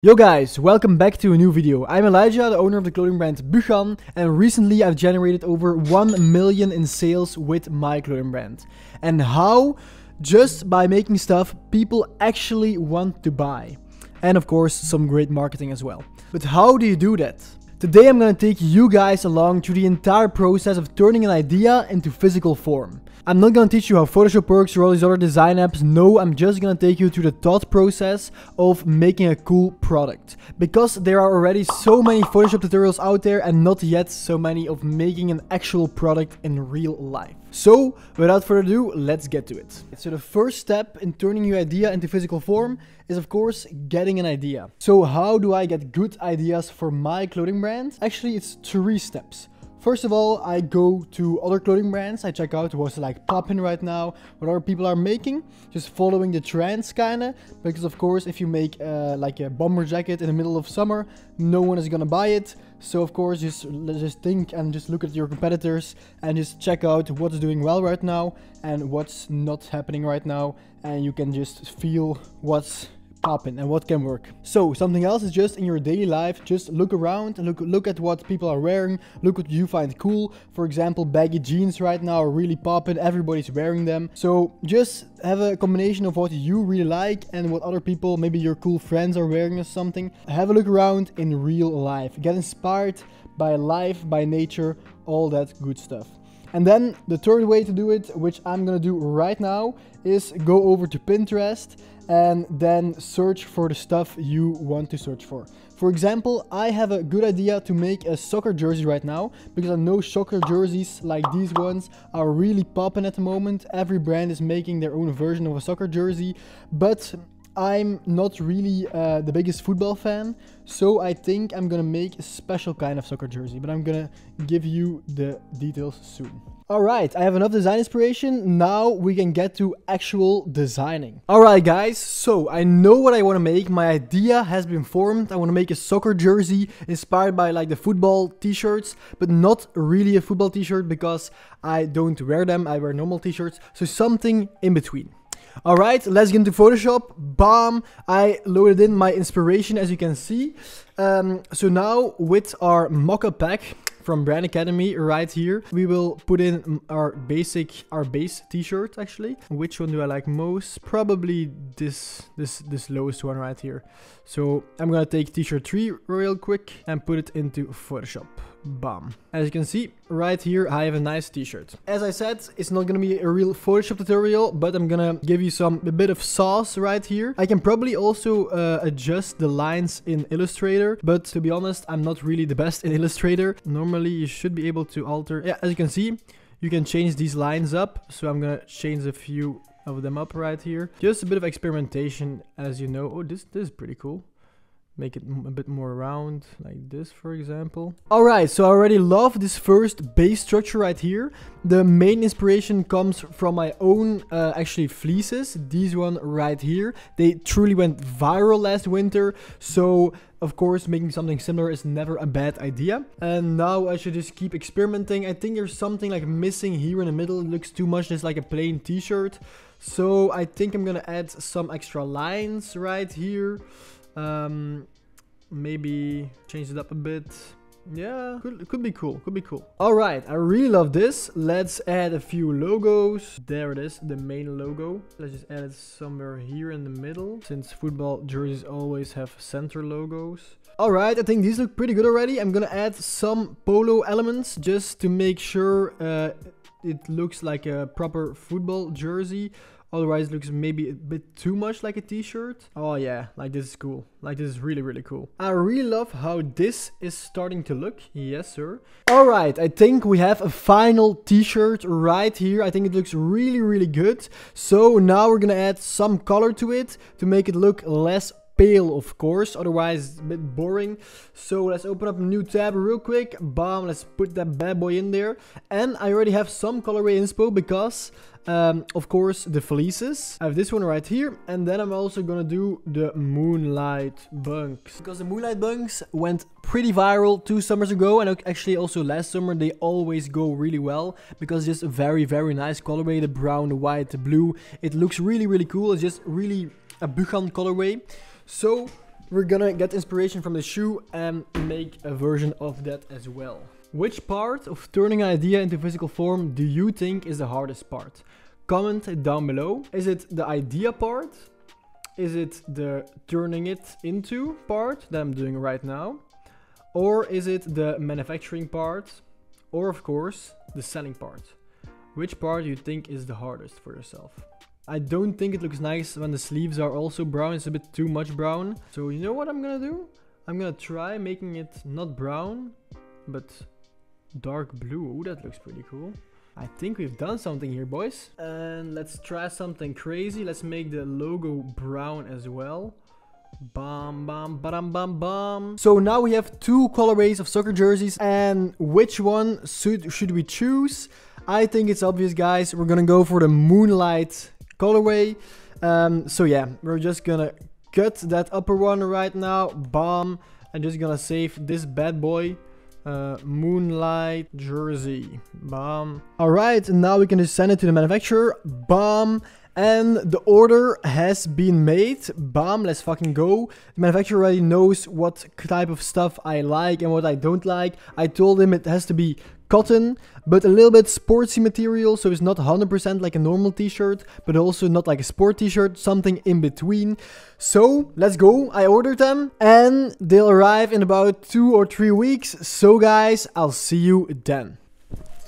Yo guys, welcome back to a new video. I'm Elijah, the owner of the clothing brand Buchan, and recently I've generated over 1 million in sales with my clothing brand. And how? Just by making stuff people actually want to buy. And of course, some great marketing as well. But how do you do that? Today I'm gonna take you guys along through the entire process of turning an idea into physical form. I'm not gonna teach you how Photoshop works or all these other design apps. No, I'm just gonna take you through the thought process of making a cool product. Because there are already so many Photoshop tutorials out there and not yet so many of making an actual product in real life. So, without further ado, let's get to it. So the first step in turning your idea into physical form is of course getting an idea. So how do I get good ideas for my clothing brand? Actually, it's 3 steps. First of all, I go to other clothing brands. I check out what's like popping right now, what other people are making, just following the trends kinda. Because of course, if you make like a bomber jacket in the middle of summer, no one is gonna buy it. So of course, just think and just look at your competitors and just check out what's doing well right now and what's not happening right now, and you can just feel what's popping and what can work. So something else is just in your daily life, just look around and look at what people are wearing, look what you find cool. For example, baggy jeans right now are really popping, everybody's wearing them. So just have a combination of what you really like and what other people, maybe your cool friends, are wearing or something. Have a look around in real life, get inspired by life, by nature, all that good stuff. And then the third way to do it, which I'm gonna do right now, is go over to Pinterest and then search for the stuff you want to search for. For example, I have a good idea to make a soccer jersey right now, because I know soccer jerseys like these ones are really popping at the moment. Every brand is making their own version of a soccer jersey, but I'm not really the biggest football fan, so I think I'm gonna make a special kind of soccer jersey, but I'm gonna give you the details soon. Alright, I have enough design inspiration. Now we can get to actual designing. Alright guys, so I know what I want to make. My idea has been formed. I want to make a soccer jersey inspired by like the football t-shirts, but not really a football t-shirt because I don't wear them. I wear normal t-shirts, so something in between. Alright, let's get into Photoshop. Bam! I loaded in my inspiration, as you can see. So now with our mock-up pack from Brand Academy right here, we will put in our base t-shirt actually. Which one do I like most? Probably this lowest one right here. So I'm gonna take t-shirt 3 real quick and put it into Photoshop. Bam. As you can see right here, I have a nice t-shirt. As I said, it's not gonna be a real Photoshop tutorial, but I'm gonna give you a bit of sauce right here. I can probably also adjust the lines in Illustrator, but to be honest, I'm not really the best in Illustrator. Normally you should be able to alter, yeah, as you can see, you can change these lines up. So I'm gonna change a few of them up right here. Just a bit of experimentation, as you know. Oh, this is pretty cool. Make it a bit more round, like this, for example. Alright, so I already love this first base structure right here. The main inspiration comes from my own, actually, fleeces. These one right here. They truly went viral last winter. So, of course, making something similar is never a bad idea. And now I should just keep experimenting. I think there's something like missing here in the middle. It looks too much just like a plain t-shirt. So I think I'm gonna add some extra lines right here. Maybe change it up a bit. Yeah, could be cool, could be cool. All right, I really love this. Let's add a few logos. There it is, the main logo. Let's just add it somewhere here in the middle, since football jerseys always have center logos. All right, I think these look pretty good already. I'm gonna add some polo elements just to make sure it looks like a proper football jersey. Otherwise, it looks maybe a bit too much like a t-shirt. Oh yeah, like this is cool. Like this is really, really cool. I really love how this is starting to look. Yes, sir. Alright, I think we have a final t-shirt right here. I think it looks really, really good. So now we're gonna add some color to it to make it look less pale, of course, otherwise it's a bit boring. So let's open up a new tab real quick. Bam, let's put that bad boy in there. And I already have some colorway inspo because of course the fleeces. I have this one right here, and then I'm also gonna do the moonlight bunks, because the moonlight bunks went pretty viral 2 summers ago, and actually also last summer. They always go really well because it's just a very, very nice colorway. The brown, the white, the blue, it looks really, really cool. It's just really a Buchan colorway. So we're gonna get inspiration from the shoe and make a version of that as well. Which part of turning an idea into physical form do you think is the hardest part? Comment down below. Is it the idea part? Is it the turning it into part that I'm doing right now? Or is it the manufacturing part? Or of course, the selling part? Which part do you think is the hardest for yourself? I don't think it looks nice when the sleeves are also brown. It's a bit too much brown. So you know what I'm gonna do? I'm gonna try making it not brown, but dark blue. Ooh, that looks pretty cool. I think we've done something here, boys. And let's try something crazy. Let's make the logo brown as well. Bam, bam, badam, bam, bam. So now we have 2 colorways of soccer jerseys. And which one should we choose? I think it's obvious, guys. We're gonna go for the Moonlight colorway. So yeah, we're just gonna cut that upper one right now. Bam. I'm just gonna save this bad boy. Moonlight jersey. Bam. Alright, now we can just send it to the manufacturer. Bam. And the order has been made. Bam, let's fucking go. The manufacturer already knows what type of stuff I like and what I don't like. I told him it has to be cotton, but a little bit sportsy material, so it's not 100% like a normal t-shirt, but also not like a sport t-shirt, something in between. So let's go. I ordered them and they'll arrive in about 2 or 3 weeks. So guys, I'll see you then.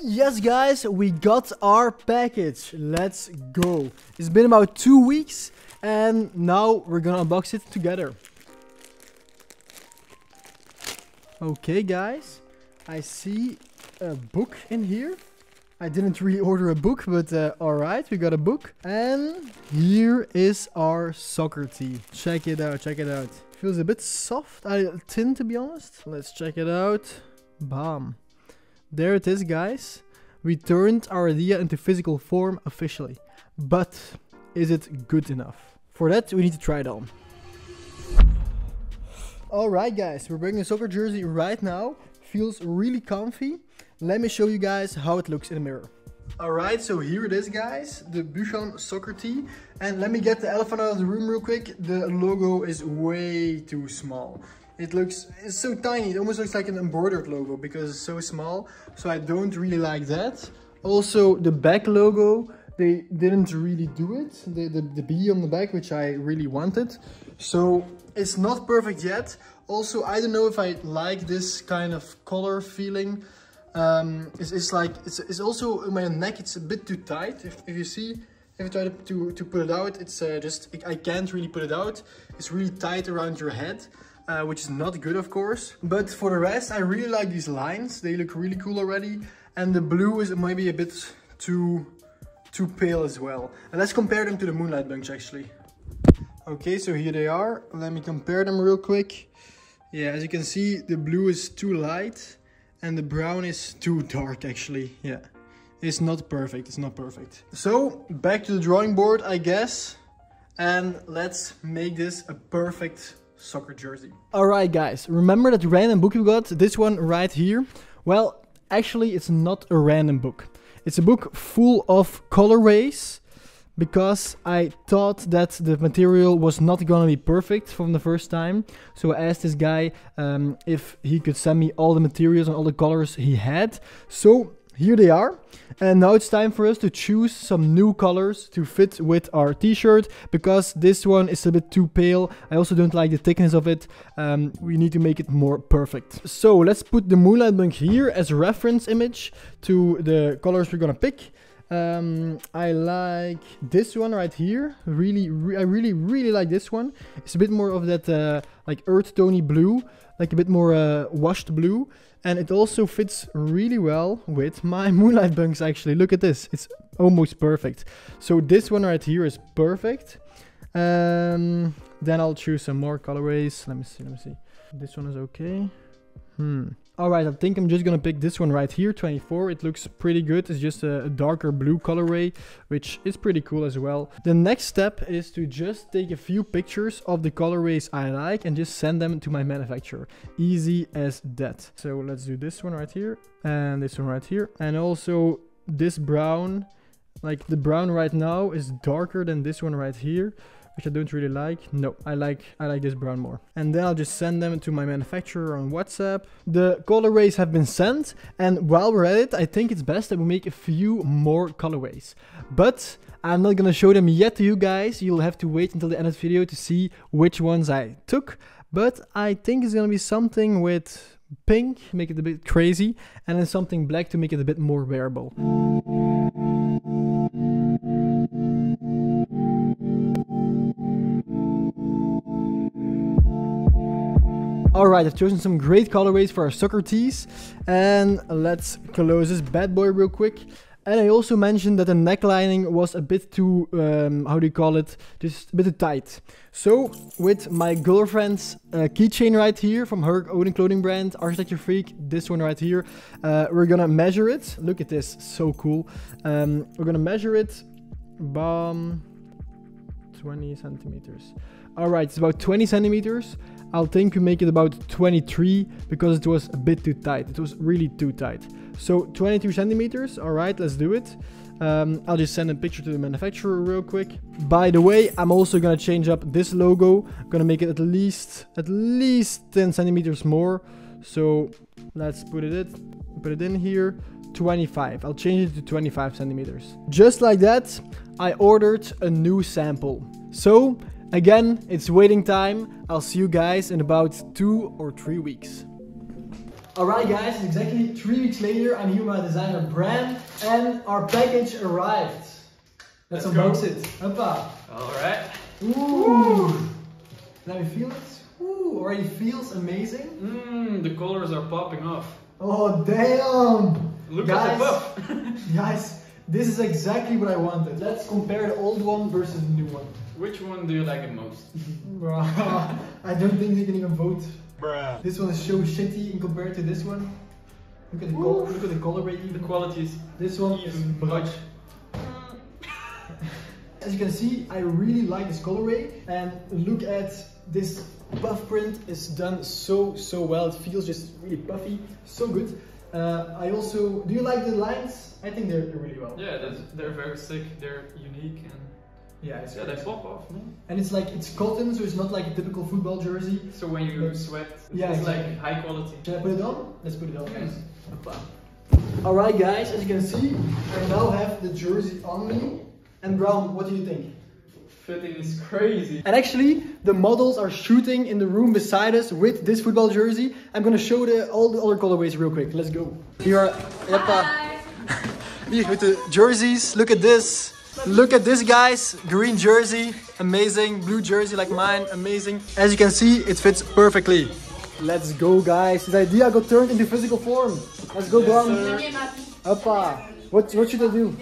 Yes guys, we got our package. Let's go. It's been about 2 weeks and now we're gonna unbox it together. Okay guys, I see a book in here. I didn't really order a book, but alright, we got a book. And here is our soccer tee. Check it out, check it out. Feels a bit soft, thin to be honest. Let's check it out. Bam. There it is, guys. We turned our idea into physical form officially. But is it good enough? For that, we need to try it on. Alright guys, we're wearing a soccer jersey right now. Feels really comfy. Let me show you guys how it looks in the mirror. Alright, so here it is guys, the Buchan soccer tee. And let me get the elephant out of the room real quick. The logo is way too small. It's so tiny, it almost looks like an embroidered logo because it's so small. So I don't really like that. Also, the back logo, they didn't really do it. The B on the back, which I really wanted. So it's not perfect yet. Also, I don't know if I like this kind of color feeling. It's also in my neck, it's a bit too tight. If you see, if I try to put it out, it's I can't really put it out. It's really tight around your head. Which is not good, of course. But for the rest, I really like these lines. They look really cool already. And the blue is maybe a bit too pale as well. And let's compare them to the Moonlight bunch actually. Okay, so here they are. Let me compare them real quick. Yeah, as you can see, the blue is too light and the brown is too dark actually. Yeah, it's not perfect. It's not perfect. So back to the drawing board, I guess. And let's make this a perfect soccer jersey. Alright guys, remember that random book you got? This one right here? Well, actually it's not a random book. It's a book full of colorways because I thought that the material was not gonna be perfect from the first time. So I asked this guy if he could send me all the materials and all the colors he had. So here they are. And now it's time for us to choose some new colors to fit with our t-shirt, because this one is a bit too pale. I also don't like the thickness of it. We need to make it more perfect. So let's put the Moonlight bunk here as a reference image to the colors we're gonna pick. I like this one right here. I really like this one. It's a bit more of that like earth tony blue, like a bit more washed blue. And it also fits really well with my Moonlight bunks actually. Look at this, it's almost perfect. So this one right here is perfect. Then I'll choose some more colorways. Let me see. This one is okay. Alright, I think I'm just gonna pick this one right here, 24. It looks pretty good. It's just a darker blue colorway, which is pretty cool as well. The next step is to just take a few pictures of the colorways I like and just send them to my manufacturer. Easy as that. So let's do this one right here and this one right here. And also this brown, like the brown right now is darker than this one right here, which I don't really like. No, I like this brown more. And then I'll just send them to my manufacturer on WhatsApp. The colorways have been sent, and while we're at it, I think it's best that we make a few more colorways. But I'm not gonna show them yet to you guys. You'll have to wait until the end of the video to see which ones I took. But I think it's gonna be something with pink, make it a bit crazy, and then something black to make it a bit more wearable. Alright, I've chosen some great colorways for our soccer tees, and let's close this bad boy real quick. And I also mentioned that the necklining was a bit too, how do you call it, just a bit too tight. So, with my girlfriend's keychain right here from her own clothing brand, Architecture Freak, this one right here, we're gonna measure it. Look at this, so cool. We're gonna measure it, 20 centimeters. Alright, it's about 20 centimeters. I'll think we make it about 23 because it was a bit too tight. It was really too tight. So 22 centimeters. Alright, let's do it. I'll just send a picture to the manufacturer real quick. By the way, I'm also gonna change up this logo. I'm gonna make it at least 10 centimeters more. So let's put it in here. 25. I'll change it to 25 centimeters. Just like that, I ordered a new sample. So again, it's waiting time. I'll see you guys in about 2 or 3 weeks. Alright guys, it's exactly 3 weeks later. I'm here with my designer brand and our package arrived. Let's unbox it. Hoppa. Alright. Ooh. Let me feel it. Ooh, already feels amazing. The colors are popping off. Oh damn. Look guys, at the puff. Guys, this is exactly what I wanted. Let's compare the old one versus the new one. Which one do you like the most? I don't think you can even vote. Bruh. This one is so shitty in compared to this one. Look at the color. Look at the colorway. The quality is this one is much. As you can see, I really like this colorway, and look at this puff print. Is done so well. It feels just really puffy, so good. I also, do you like the lines? I think they're really well. Yeah, they're very sick. They're unique and yeah, they pop off. No? And it's like it's cotton, so it's not like a typical football jersey. So when you sweat, yeah, it's like high quality. Should I put it on? Let's put it on, guys. Alright, guys, as you can see, I now have the jersey on me. And Brown, what do you think? Fitting is crazy. And actually, the models are shooting in the room beside us with this football jersey. I'm gonna show all the other colorways real quick. Let's go. Here are here with the jerseys. Look at this. Look at this, guys. Green jersey, amazing. Blue jersey like mine, amazing. As you can see, it fits perfectly. Let's go, guys. This idea got turned into physical form. Let's go, Brown. What should I do?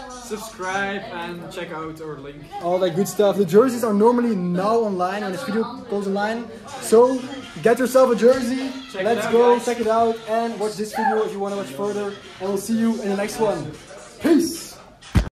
Subscribe and check out our link. All that good stuff. The jerseys are normally now online when this video goes online. So get yourself a jersey. Let's go, check it out, and watch this video if you want to watch further. And we'll see you in the next one.